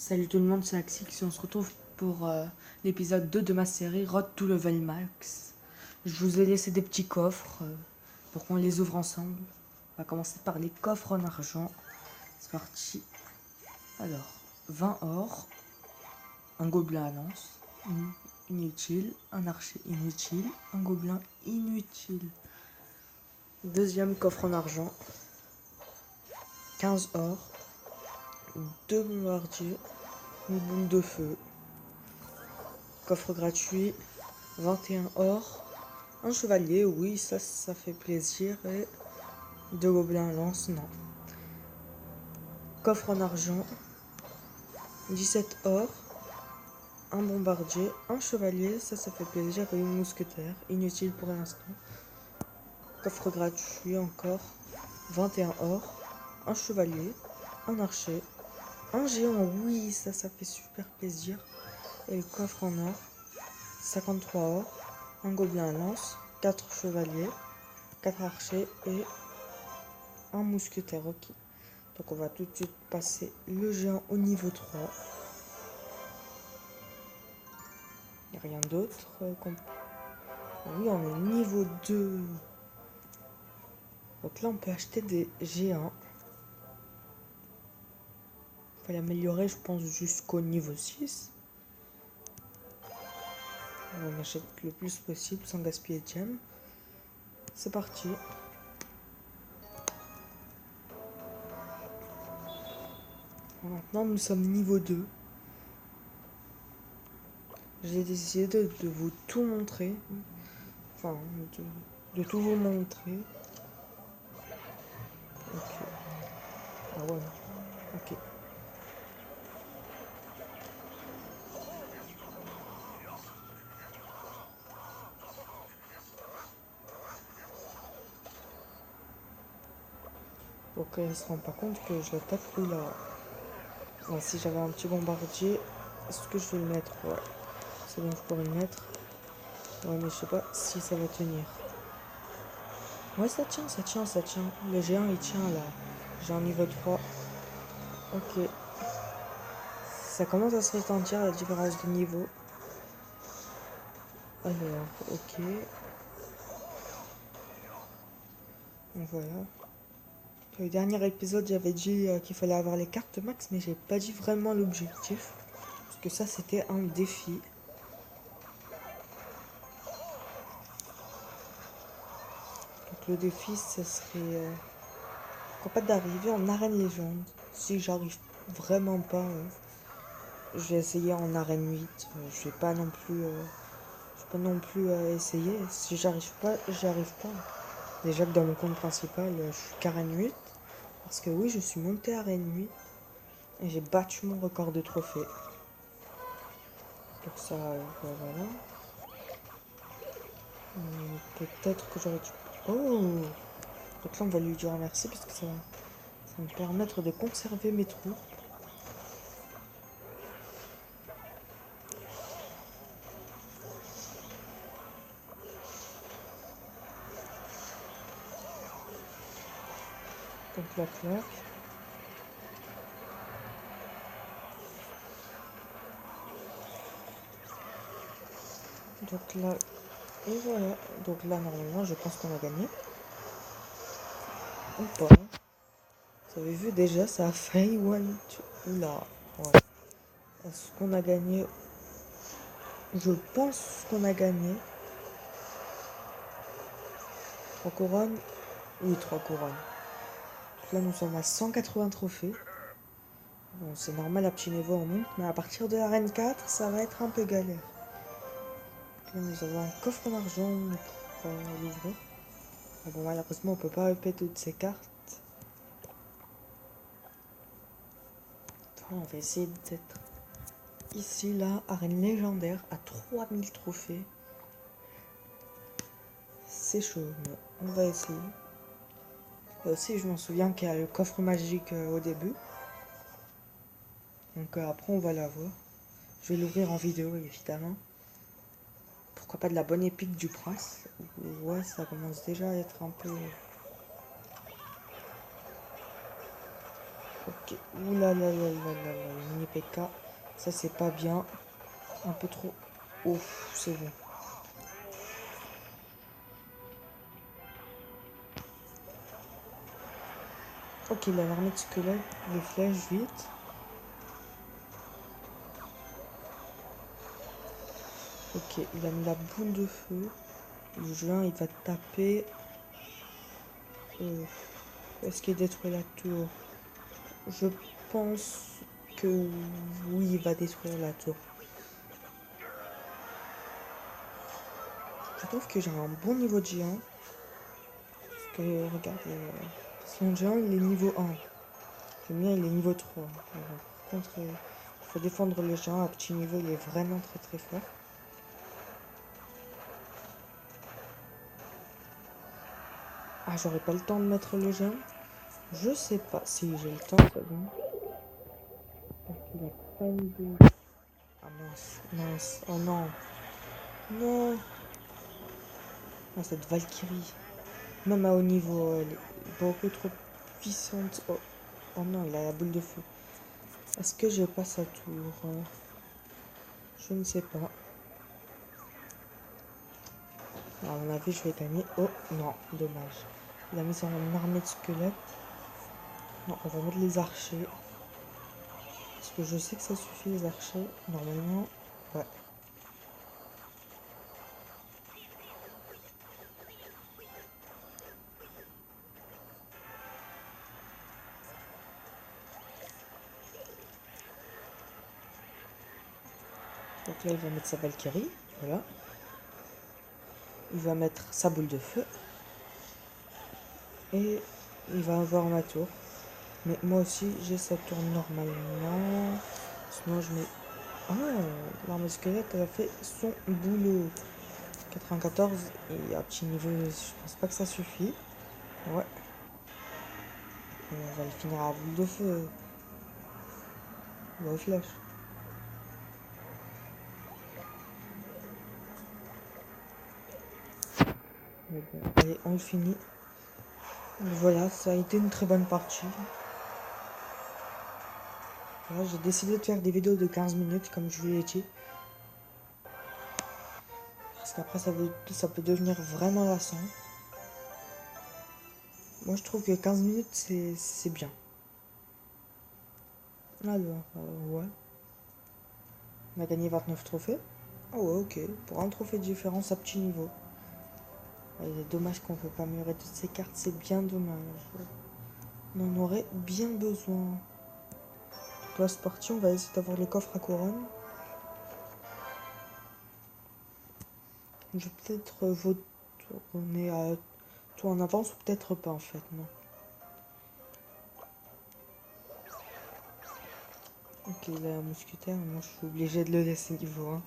Salut tout le monde, c'est Axix et on se retrouve pour l'épisode 2 de ma série Road to Level Max. Je vous ai laissé des petits coffres pour qu'on les ouvre ensemble. On va commencer par les coffres en argent. C'est parti. Alors, 20 or, un gobelin à lance, inutile, un archer inutile, un gobelin inutile. Deuxième coffre en argent, 15 or, 2 bombardiers, une boule de feu. Coffre gratuit, 21 or, un chevalier, oui, ça fait plaisir, et 2 gobelins à lance, non. Coffre en argent, 17 or, un bombardier, un chevalier, ça fait plaisir, et une mousquetaire, inutile pour l'instant. Coffre gratuit encore, 21 or, un chevalier, un archer, un géant, oui, ça fait super plaisir. Et le coffre en or, 53 or, un gobelin à lance, 4 chevaliers, 4 archers et un mousquetaire, ok. Donc on va tout de suite passer le géant au niveau 3. Il n'y a rien d'autre. Oui, on est niveau 2. Donc là on peut acheter des géants. Il faut l'améliorer je pense jusqu'au niveau 6. On achète le plus possible sans gaspiller de gemmes. C'est parti. Maintenant nous sommes niveau 2. J'ai décidé de vous tout montrer. Enfin, de tout vous montrer. Ok. Ah ouais. Ok. Donc elle se rend pas compte que je l'attaque plus là. Ouais, si j'avais un petit bombardier, est-ce que je vais le mettre? Ouais. C'est bon, je pourrais le mettre. Ouais, mais je sais pas si ça va tenir. Ouais, ça tient, ça tient, ça tient. Le géant, il tient là. J'ai un niveau 3. Ok. Ça commence à se ressentir la différence de niveau. Alors, ok. Donc voilà. Dans le dernier épisode, j'avais dit qu'il fallait avoir les cartes max, mais j'ai pas dit vraiment l'objectif. Parce que ça, c'était un défi. Donc le défi, ce serait... pourquoi pas d'arriver en arène légende. Si j'arrive vraiment pas, je vais essayer en arène 8. Je vais pas non plus essayer. Si j'arrive pas, j'arrive pas. Déjà que dans mon compte principal, je suis qu'arène 8. Parce que oui, je suis monté à arène 8. Et j'ai battu mon record de trophée. Donc ça, voilà. Peut-être que j'aurais dû... Oh! Donc là, on va lui dire merci parce que ça va me permettre de conserver mes trous. Donc la fleur. Donc là, et voilà. Donc là, normalement, je pense qu'on a gagné. Ou pas. Vous avez vu déjà, ça a failli one, two. Oula, ouais. Est-ce qu'on a gagné? Je pense qu'on a gagné. 3 couronnes? Oui, 3 couronnes. Donc là, nous sommes à 180 trophées. Bon, c'est normal, à petit niveau on monte, mais à partir de l'arène 4, ça va être un peu galère. Donc là, nous avons un coffre en argent pour l'ouvrir. Bon, malheureusement, on peut pas répéter toutes ces cartes. On va essayer d'être ici, là, arène légendaire à 3000 trophées. C'est chaud, mais on va essayer. Et aussi, je m'en souviens qu'il y a le coffre magique au début. Donc après, on va l'avoir. Je vais l'ouvrir en vidéo, évidemment. Pourquoi pas de la bonne épique du prince. Ouais, ça commence déjà à être un peu... Ok. Ok. Ouh là là là là là là. Mini PK. Ça, c'est pas bien. Un peu trop. Ouf, c'est bon. Ok, il a l'armée de squelettes. Les flèches, vite. Ok, il a mis la boule de feu. Le juin, il va taper. Est-ce qu'il détruit la tour? Je pense que oui, il va détruire la tour. Je trouve que j'ai un bon niveau de géant. Parce que, regarde, son géant, il est niveau 1. Le mien, il est niveau 3. Par contre, il faut défendre le géant à petit niveau, il est vraiment très très fort. Ah, j'aurais pas le temps de mettre le géant? Je sais pas. Si j'ai le temps, c'est bon. Parce qu'il a pas mis de... Ah mince, mince. Oh non. Non. Ah, cette Valkyrie. Même à haut niveau, elle est beaucoup trop puissante. Oh, oh non, il a la boule de feu. Est-ce que je passe à tour? Je ne sais pas. À mon avis, je vais gagner. Oh non, dommage. Il a mis son armée de squelettes. Non, on va mettre les archers. Parce que je sais que ça suffit les archers. Normalement, ouais. Donc là, il va mettre sa Valkyrie. Voilà. Il va mettre sa boule de feu. Et il va avoir ma tour. Mais moi aussi, j'ai sa tour normalement. Sinon, je mets... Ah, l'armée squelette, elle a fait son boulot. 94, et à petit niveau, je pense pas que ça suffit. Ouais. Et on va le finir à la boule de feu. Ou aux flèches. Mais bon, allez, on le finit. Voilà, ça a été une très bonne partie. Voilà, j'ai décidé de faire des vidéos de 15 minutes, comme je vous l'ai dit. Parce qu'après, ça peut devenir vraiment lassant. Moi, je trouve que 15 minutes, c'est bien. Alors, ouais. On a gagné 29 trophées. Ah ouais, ok. Pour un trophée de différence à petit niveau. Il est dommage qu'on ne peut pas améliorer toutes ces cartes, c'est bien dommage. On en aurait bien besoin. Toi, c'est parti, on va essayer d'avoir le coffre à couronne. Je vais peut-être retourner à tout en avance ou peut-être pas en fait, non. Ok, il a un mousquetaire, moi je suis obligé de le laisser niveau 1.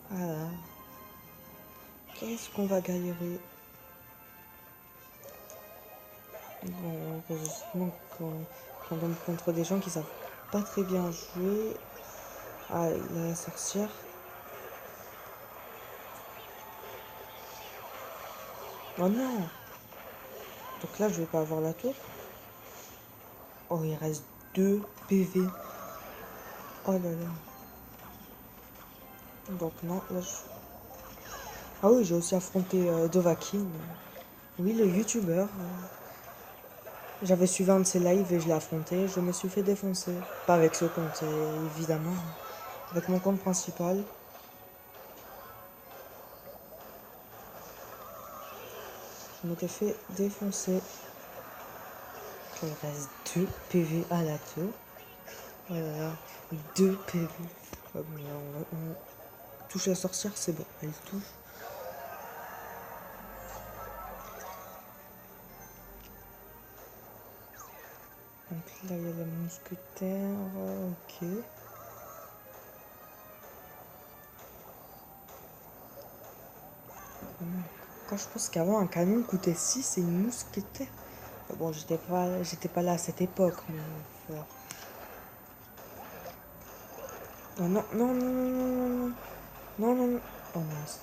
Voilà. Qu'est-ce qu'on va galérer? Bon, heureusement quand on tombe contre des gens qui savent pas très bien jouer. Ah, il a la sorcière. Oh non! Donc là, je vais pas avoir la tour. Oh, il reste 2 PV. Oh là là. Donc non, là je... Ah oui, j'ai aussi affronté Dovahkiin. Oui, le youtubeur. J'avais suivi un de ses lives et je l'ai affronté. Je me suis fait défoncer. Pas avec ce compte, évidemment. Avec mon compte principal. Je m'étais fait défoncer. Il reste 2 PV à la tour. Oh là là, 2 PV. Ah bon, là, on touche la sorcière, c'est bon. Elle touche. Donc là, il y a les mousquetaires. Ok. Quand je pense qu'avant, un canon coûtait 6 et une mousquetaire. Bon, j'étais pas là à cette époque, mais voilà. Oh non, non, non, non, non, non, non, non, non. Oh mince.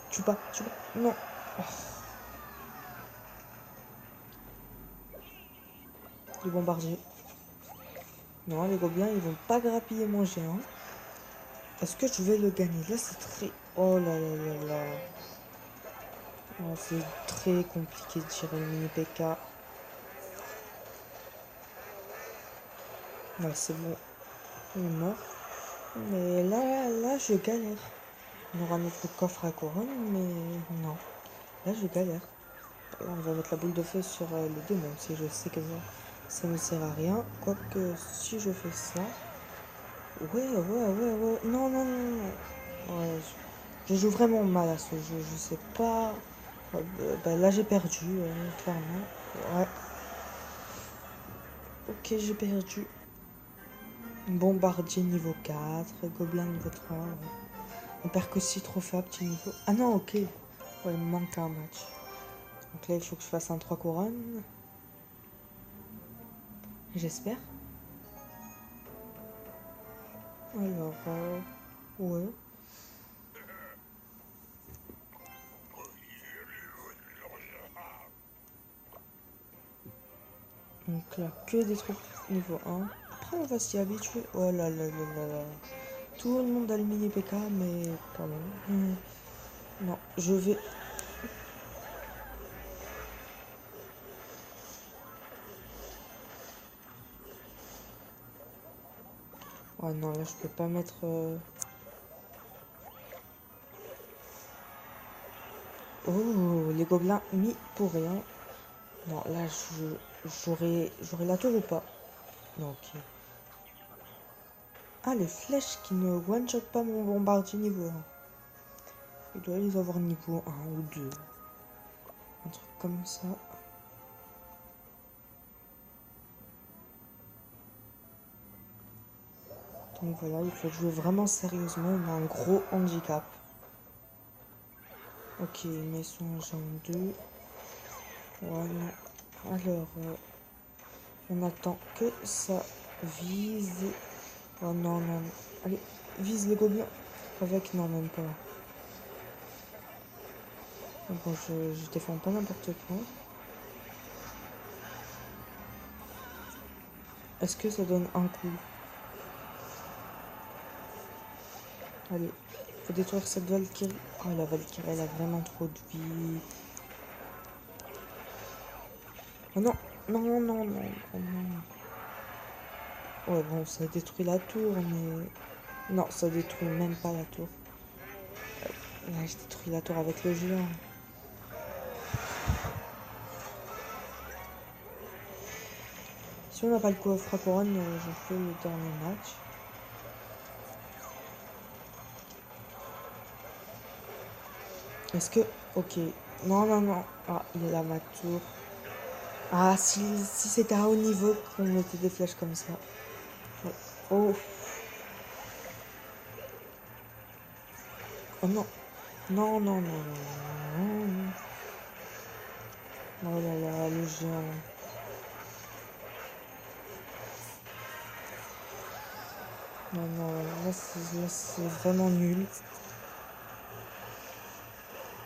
Tu pas, non. Oh, le bombardier. Non, les gobelins, ils vont pas grappiller mon géant. Est-ce que je vais le gagner? Là, c'est très... Oh là là là là. Oh, c'est très compliqué de tirer le mini PK. Ouais, c'est bon. Il est mort. Mais là, je galère. On aura notre coffre à couronne, mais non. Là, je galère. Là, on va mettre la boule de feu sur les deux, même si je sais que ça ne sert à rien. Quoique, si je fais ça... Ouais. Non, non, non, non. Ouais, je joue vraiment mal à ce jeu. Je sais pas... Ouais, bah, là, j'ai perdu, clairement. Ouais. Ok, j'ai perdu. Bombardier niveau 4, gobelin niveau 3. Ouais. On perd que 6 trophées à petit niveau. Ah non, ok. Ouais, il me manque un match. Donc là, il faut que je fasse un 3 couronnes. J'espère. Alors, ouais. Donc là, que des troupes niveau 1. Après, on va s'y habituer. Oh là là là là là. Tout le monde a le mini PK, mais quand même. Non, je vais... Ouais, non, là, je peux pas mettre... Oh, les gobelins mis pour rien. Non, là, j'aurai la tour ou pas? Non, ok. Ah, les flèches qui ne one-shot pas mon bombardier niveau 1. Il doit les avoir niveau 1 ou 2. Un truc comme ça. Donc voilà, il faut jouer vraiment sérieusement. On a un gros handicap. Ok, il met son jambe 2. Voilà. Alors, on attend que ça vise. Oh non, non. Allez, vise les gobelins. Avec, non, même pas. Bon, je défends pas n'importe quoi. Est-ce que ça donne un coup? Allez, faut détruire cette Valkyrie. Oh, la Valkyrie, elle a vraiment trop de vie. Oh non, non, non, non, non, non. Ouais, bon, ça détruit la tour, mais... Non, ça détruit même pas la tour. Là, je détruis la tour avec le géant. Si on n'a pas le coffre à couronne, je fais le dernier match. Est-ce que... Ok. Non, non, non. Ah, il est là, ma tour. Ah, si c'était à haut niveau qu'on mettait des flèches comme ça. Ouais. Oh. Oh non. Non, non, non, non, non. Oh là là, le géant. Non, non, là c'est vraiment nul.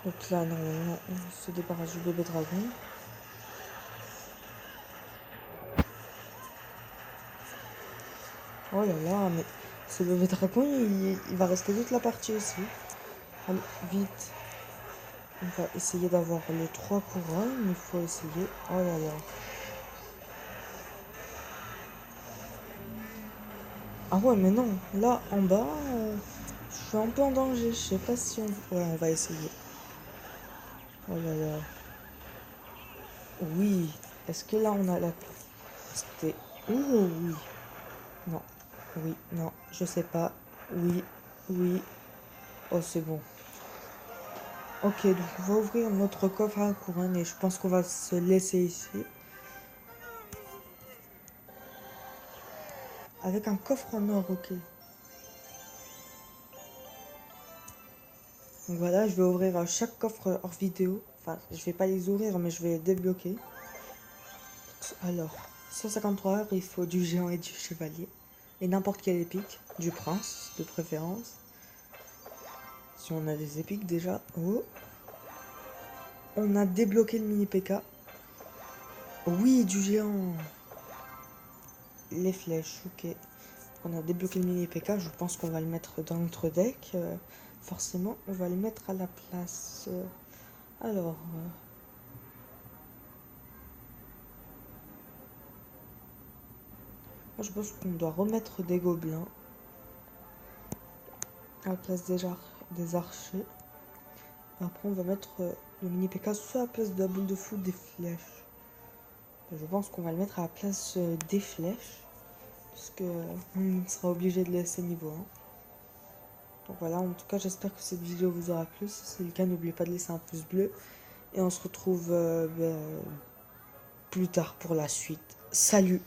Donc là, non, non, on se débarrasse du bébé dragon. Oh là là, mais ce bébé dragon, il va rester toute la partie aussi. Allez, vite. On va essayer d'avoir les 3 couronnes. Il faut essayer. Oh là là. Ah ouais, mais non. Là, en bas, je suis un peu en danger. Je sais pas si on... Ouais, on va essayer. Oh là là. Oui. Est-ce que là, on a la... C'était... Oh oui. Non. Oui. Non. Je sais pas. Oui. Oui. Oh, c'est bon. Ok, donc on va ouvrir notre coffre à couronne et je pense qu'on va se laisser ici. Avec un coffre en or, ok. Donc voilà, je vais ouvrir chaque coffre hors vidéo. Enfin, je vais pas les ouvrir, mais je vais les débloquer. Alors, 153 heures, il faut du géant et du chevalier. Et n'importe quel épique, du prince, de préférence. Si on a des épiques déjà. Oh. On a débloqué le mini PK. Oui, du géant. les flèches, ok. On a débloqué le mini PK, je pense qu'on va le mettre dans notre deck. Forcément, on va le mettre à la place. Alors... moi, je pense qu'on doit remettre des gobelins à la place des archers. Après, on va mettre le mini PK soit à la place de la boule de foot des flèches. Je pense qu'on va le mettre à la place des flèches. Parce que on sera obligé de laisser niveau 1. Donc voilà, en tout cas, j'espère que cette vidéo vous aura plu. Si c'est le cas, n'oubliez pas de laisser un pouce bleu. Et on se retrouve plus tard pour la suite. Salut!